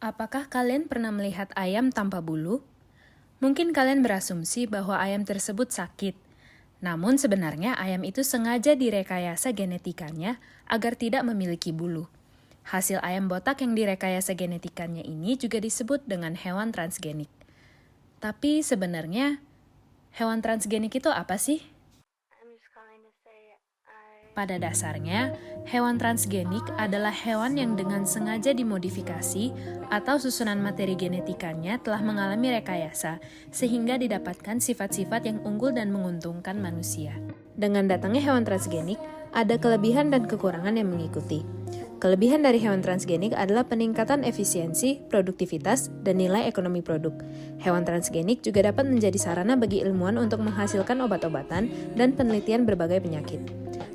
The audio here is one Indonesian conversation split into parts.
Apakah kalian pernah melihat ayam tanpa bulu? Mungkin kalian berasumsi bahwa ayam tersebut sakit. Namun sebenarnya ayam itu sengaja direkayasa genetikanya agar tidak memiliki bulu. Hasil ayam botak yang direkayasa genetikanya ini juga disebut dengan hewan transgenik. Tapi sebenarnya hewan transgenik itu apa sih? Pada dasarnya, hewan transgenik adalah hewan yang dengan sengaja dimodifikasi atau susunan materi genetikanya telah mengalami rekayasa, sehingga didapatkan sifat-sifat yang unggul dan menguntungkan manusia. Dengan datangnya hewan transgenik, ada kelebihan dan kekurangan yang mengikuti. Kelebihan dari hewan transgenik adalah peningkatan efisiensi, produktivitas, dan nilai ekonomi produk. Hewan transgenik juga dapat menjadi sarana bagi ilmuwan untuk menghasilkan obat-obatan dan penelitian berbagai penyakit.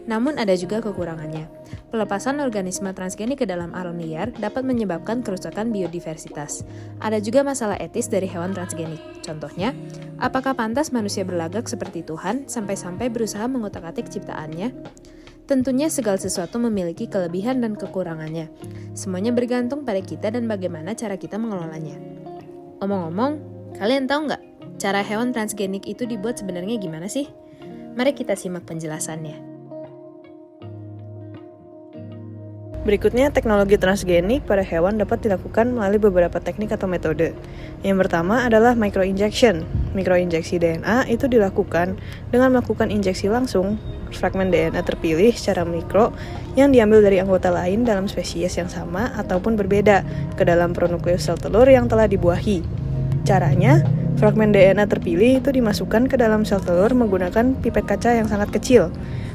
Namun ada juga kekurangannya. Pelepasan organisme transgenik ke dalam alam liar dapat menyebabkan kerusakan biodiversitas. Ada juga masalah etis dari hewan transgenik. Contohnya, apakah pantas manusia berlagak seperti Tuhan sampai-sampai berusaha mengutak-atik ciptaannya? Tentunya segala sesuatu memiliki kelebihan dan kekurangannya. Semuanya bergantung pada kita dan bagaimana cara kita mengelolanya. Omong-omong, kalian tahu nggak cara hewan transgenik itu dibuat sebenarnya gimana sih? Mari kita simak penjelasannya. Berikutnya, teknologi transgenik pada hewan dapat dilakukan melalui beberapa teknik atau metode. Yang pertama adalah microinjection. Mikroinjeksi DNA itu dilakukan dengan melakukan injeksi langsung fragmen DNA terpilih secara mikro yang diambil dari anggota lain dalam spesies yang sama ataupun berbeda ke dalam pronukleus sel telur yang telah dibuahi. Caranya, fragmen DNA terpilih itu dimasukkan ke dalam sel telur menggunakan pipet kaca yang sangat kecil.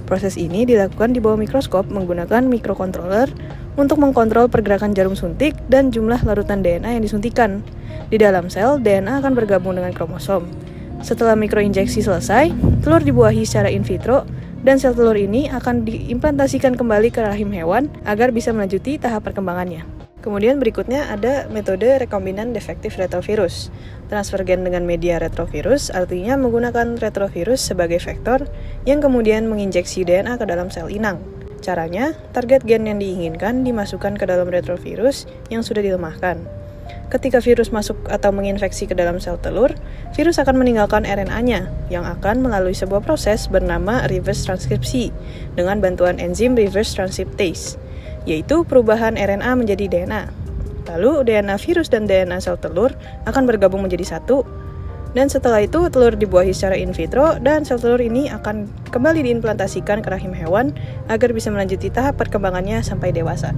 Proses ini dilakukan di bawah mikroskop menggunakan microcontroller untuk mengkontrol pergerakan jarum suntik dan jumlah larutan DNA yang disuntikan. Di dalam sel, DNA akan bergabung dengan kromosom. Setelah mikroinjeksi selesai, telur dibuahi secara in vitro dan sel telur ini akan diimplantasikan kembali ke rahim hewan agar bisa melanjuti tahap perkembangannya. Kemudian berikutnya ada metode rekombinan defektif retrovirus. Transfer gen dengan media retrovirus artinya menggunakan retrovirus sebagai vektor yang kemudian menginjeksi DNA ke dalam sel inang. Caranya, target gen yang diinginkan dimasukkan ke dalam retrovirus yang sudah dilemahkan. Ketika virus masuk atau menginfeksi ke dalam sel telur, virus akan meninggalkan RNA-nya yang akan melalui sebuah proses bernama reverse transkripsi dengan bantuan enzim reverse transcriptase, yaitu perubahan RNA menjadi DNA. Lalu DNA virus dan DNA sel telur akan bergabung menjadi satu, dan setelah itu telur dibuahi secara in vitro dan sel telur ini akan kembali diimplantasikan ke rahim hewan agar bisa melanjuti tahap perkembangannya sampai dewasa.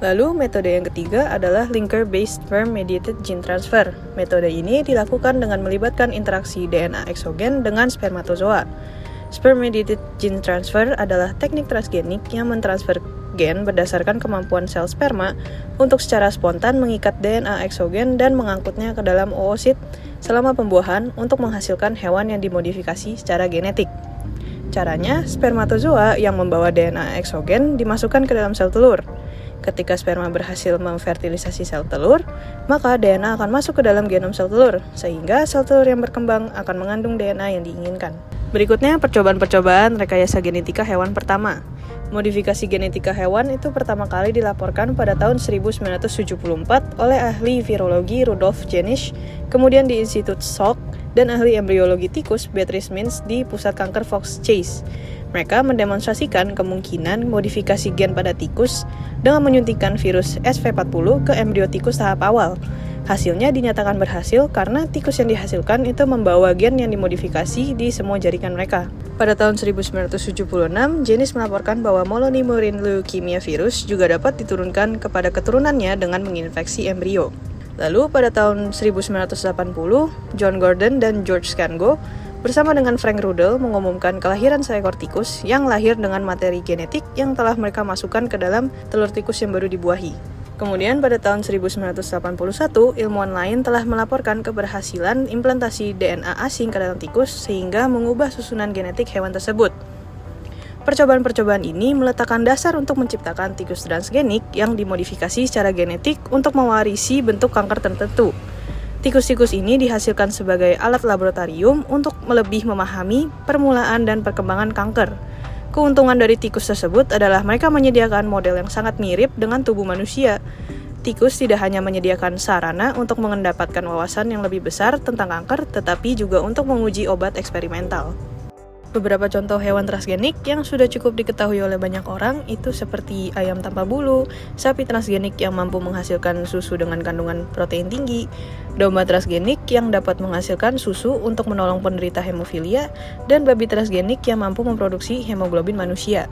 Lalu metode yang ketiga adalah linker-based sperm-mediated gene transfer. Metode ini dilakukan dengan melibatkan interaksi DNA eksogen dengan spermatozoa. Sperm-mediated gene transfer adalah teknik transgenik yang mentransfer gen berdasarkan kemampuan sel sperma untuk secara spontan mengikat DNA eksogen dan mengangkutnya ke dalam oosit selama pembuahan untuk menghasilkan hewan yang dimodifikasi secara genetik. Caranya, spermatozoa yang membawa DNA eksogen dimasukkan ke dalam sel telur. Ketika sperma berhasil memfertilisasi sel telur, maka DNA akan masuk ke dalam genom sel telur, sehingga sel telur yang berkembang akan mengandung DNA yang diinginkan. Berikutnya, percobaan-percobaan rekayasa genetika hewan pertama. Modifikasi genetika hewan itu pertama kali dilaporkan pada tahun 1974 oleh ahli virologi Rudolf Jenisch, kemudian di Institut Salk, dan ahli embriologi tikus Beatrice Mintz di Pusat Kanker Fox Chase. Mereka mendemonstrasikan kemungkinan modifikasi gen pada tikus dengan menyuntikkan virus SV40 ke embrio tikus tahap awal. Hasilnya dinyatakan berhasil karena tikus yang dihasilkan itu membawa gen yang dimodifikasi di semua jaringan mereka. Pada tahun 1976, Jenisch melaporkan bahwa molonimurin leukemia virus juga dapat diturunkan kepada keturunannya dengan menginfeksi embrio. Lalu pada tahun 1980, John Gordon dan George Scango bersama dengan Frank Rudel mengumumkan kelahiran seekor tikus yang lahir dengan materi genetik yang telah mereka masukkan ke dalam telur tikus yang baru dibuahi. Kemudian pada tahun 1981, ilmuwan lain telah melaporkan keberhasilan implantasi DNA asing ke dalam tikus sehingga mengubah susunan genetik hewan tersebut. Percobaan-percobaan ini meletakkan dasar untuk menciptakan tikus transgenik yang dimodifikasi secara genetik untuk mewarisi bentuk kanker tertentu. Tikus-tikus ini dihasilkan sebagai alat laboratorium untuk lebih memahami permulaan dan perkembangan kanker. Keuntungan dari tikus tersebut adalah mereka menyediakan model yang sangat mirip dengan tubuh manusia. Tikus tidak hanya menyediakan sarana untuk mendapatkan wawasan yang lebih besar tentang kanker, tetapi juga untuk menguji obat eksperimental. Beberapa contoh hewan transgenik yang sudah cukup diketahui oleh banyak orang itu seperti ayam tanpa bulu, sapi transgenik yang mampu menghasilkan susu dengan kandungan protein tinggi, domba transgenik yang dapat menghasilkan susu untuk menolong penderita hemofilia, dan babi transgenik yang mampu memproduksi hemoglobin manusia.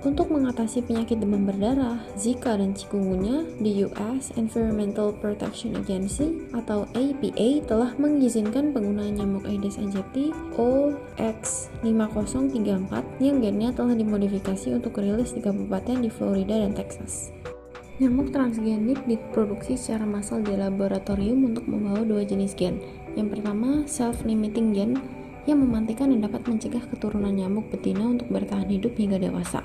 Untuk mengatasi penyakit demam berdarah, Zika dan Chikungunya, the US Environmental Protection Agency atau EPA telah mengizinkan penggunaan nyamuk Aedes aegypti OX5034 yang gennya telah dimodifikasi untuk rilis di kabupaten di Florida dan Texas. Nyamuk transgenik diproduksi secara massal di laboratorium untuk membawa dua jenis gen. Yang pertama, self-limiting gen yang mematikan dan dapat mencegah keturunan nyamuk betina untuk bertahan hidup hingga dewasa.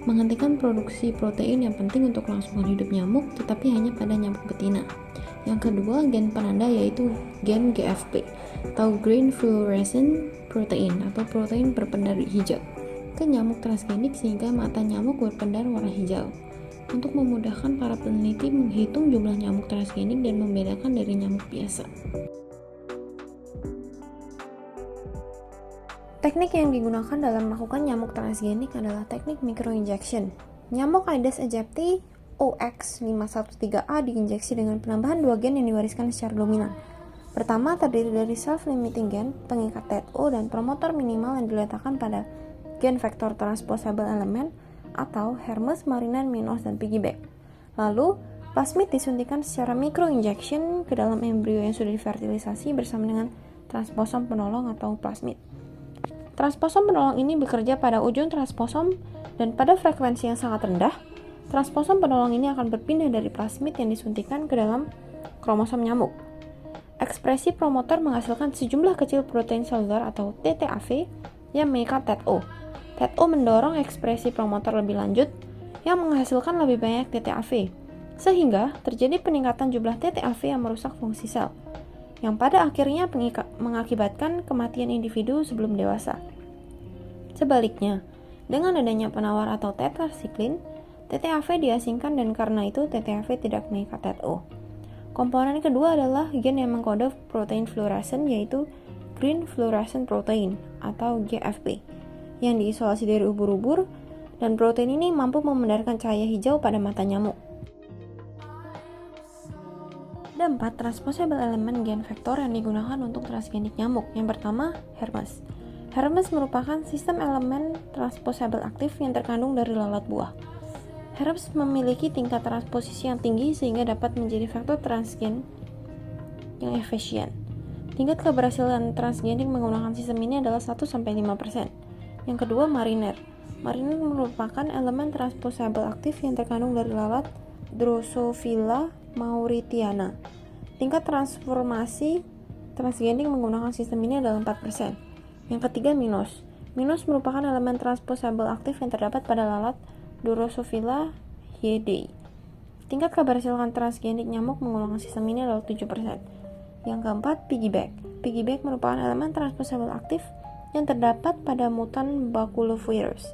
Menghentikan produksi protein yang penting untuk kelangsungan hidup nyamuk, tetapi hanya pada nyamuk betina. Yang kedua, gen penanda yaitu gen GFP atau Green Fluorescent Protein atau protein berpendar hijau ke nyamuk transgenik sehingga mata nyamuk berpendar warna hijau. Untuk memudahkan para peneliti menghitung jumlah nyamuk transgenik dan membedakan dari nyamuk biasa. Teknik yang digunakan dalam melakukan nyamuk transgenik adalah teknik microinjection. Nyamuk Aedes aegypti OX513A diinjeksi dengan penambahan dua gen yang diwariskan secara dominan. Pertama terdiri dari self-limiting gen, pengikat TETO, dan promotor minimal yang diletakkan pada gen vektor transposable element atau Hermes, Mariner, Minos, dan piggyback. Lalu, plasmid disuntikan secara microinjection ke dalam embrio yang sudah difertilisasi bersama dengan transposom penolong atau plasmid. Transposom penolong ini bekerja pada ujung transposom dan pada frekuensi yang sangat rendah, transposom penolong ini akan berpindah dari plasmid yang disuntikan ke dalam kromosom nyamuk. Ekspresi promotor menghasilkan sejumlah kecil protein seluler atau TTAV yang mengikat TETO. TETO mendorong ekspresi promotor lebih lanjut yang menghasilkan lebih banyak TTAV, sehingga terjadi peningkatan jumlah TTAV yang merusak fungsi sel, yang pada akhirnya mengakibatkan kematian individu sebelum dewasa. Sebaliknya, dengan adanya penawar atau tetrasiklin, TTAV diasingkan dan karena itu TTAV tidak mengikat TETO. Komponen kedua adalah gen yang mengkode protein fluorescent yaitu Green Fluorescent Protein atau GFP yang diisolasi dari ubur-ubur, dan protein ini mampu memandarkan cahaya hijau pada mata nyamuk. Ada 4 transposable elemen gen vektor yang digunakan untuk transgenik nyamuk. Yang pertama, Hermes. Hermes merupakan sistem elemen transposable aktif yang terkandung dari lalat buah. Hermes memiliki tingkat transposisi yang tinggi sehingga dapat menjadi faktor transgen yang efisien. Tingkat keberhasilan transgenik menggunakan sistem ini adalah 1-5%. Yang kedua, Mariner. Mariner merupakan elemen transposable aktif yang terkandung dari lalat Drosophila mauritiana. Tingkat transformasi transgenik menggunakan sistem ini adalah 4%. Yang ketiga, Minos. Minos merupakan elemen transposable aktif yang terdapat pada lalat Drosophila hyedei. Tingkat keberhasilan transgenik nyamuk menggunakan sistem ini adalah 7%. Yang keempat, piggyback. Piggyback merupakan elemen transposable aktif yang terdapat pada mutan baculovirus.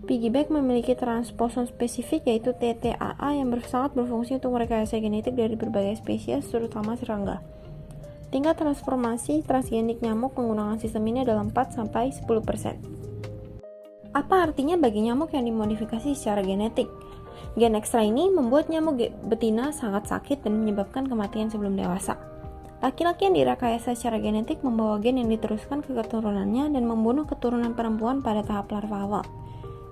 Piggyback memiliki transposon spesifik yaitu TTAA yang sangat berfungsi untuk merekayasa genetik dari berbagai spesies, terutama serangga. Tingkat transformasi transgenik nyamuk menggunakan sistem ini adalah 4-10%. Apa artinya bagi nyamuk yang dimodifikasi secara genetik? Gen ekstra ini membuat nyamuk betina sangat sakit dan menyebabkan kematian sebelum dewasa. Laki-laki yang direkayasa secara genetik membawa gen yang diteruskan ke keturunannya dan membunuh keturunan perempuan pada tahap larva awal.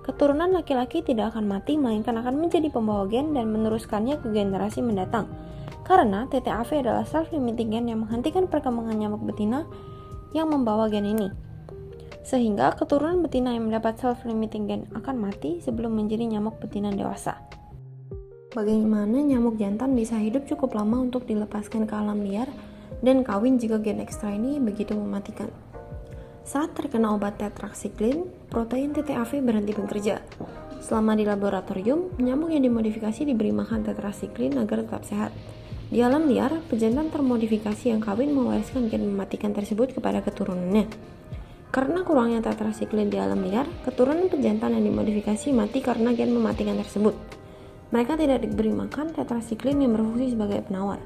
Keturunan laki-laki tidak akan mati, melainkan akan menjadi pembawa gen dan meneruskannya ke generasi mendatang. Karena TTAV adalah self-limiting gen yang menghentikan perkembangan nyamuk betina yang membawa gen ini. Sehingga keturunan betina yang mendapat self-limiting gen akan mati sebelum menjadi nyamuk betina dewasa. Bagaimana nyamuk jantan bisa hidup cukup lama untuk dilepaskan ke alam liar dan kawin jika gen ekstra ini begitu mematikan? Saat terkena obat tetrasiklin, protein TTAV berhenti bekerja. Selama di laboratorium, nyamuk yang dimodifikasi diberi makan tetrasiklin agar tetap sehat. Di alam liar, pejantan termodifikasi yang kawin mewariskan gen mematikan tersebut kepada keturunannya. Karena kurangnya tetrasiklin di alam liar, keturunan pejantan yang dimodifikasi mati karena gen mematikan tersebut. Mereka tidak diberi makan tetrasiklin yang berfungsi sebagai penawar.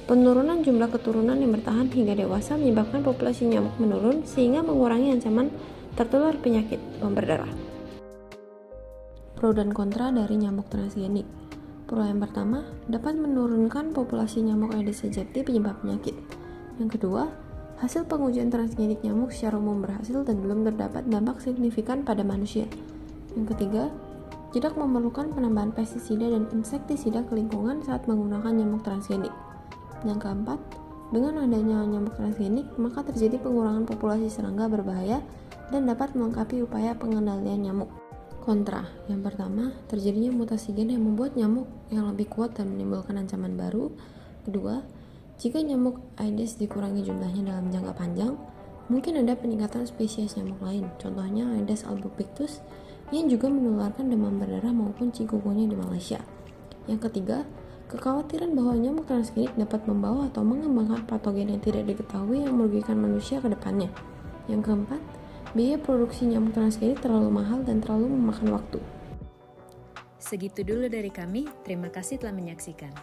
Penurunan jumlah keturunan yang bertahan hingga dewasa menyebabkan populasi nyamuk menurun sehingga mengurangi ancaman tertular penyakit demam berdarah. Pro dan kontra dari nyamuk transgenik. Pro yang pertama, dapat menurunkan populasi nyamuk Aedes aegypti penyebab penyakit. Yang kedua, hasil pengujian transgenik nyamuk secara umum berhasil dan belum terdapat dampak signifikan pada manusia. Yang ketiga, tidak memerlukan penambahan pestisida dan insektisida ke lingkungan saat menggunakan nyamuk transgenik. Yang keempat, dengan adanya nyamuk transgenik, maka terjadi pengurangan populasi serangga berbahaya dan dapat melengkapi upaya pengendalian nyamuk. Kontra, yang pertama, terjadinya mutasi gen yang membuat nyamuk yang lebih kuat dan menimbulkan ancaman baru. Kedua, jika nyamuk Aedes dikurangi jumlahnya dalam jangka panjang, mungkin ada peningkatan spesies nyamuk lain, contohnya Aedes albopictus yang juga menularkan demam berdarah maupun chikungunya di Malaysia. Yang ketiga, kekhawatiran bahwa nyamuk transgenik dapat membawa atau mengembangkan patogen yang tidak diketahui yang merugikan manusia ke depannya. Yang keempat, biaya produksi nyamuk transgenik terlalu mahal dan terlalu memakan waktu. Segitu dulu dari kami, terima kasih telah menyaksikan.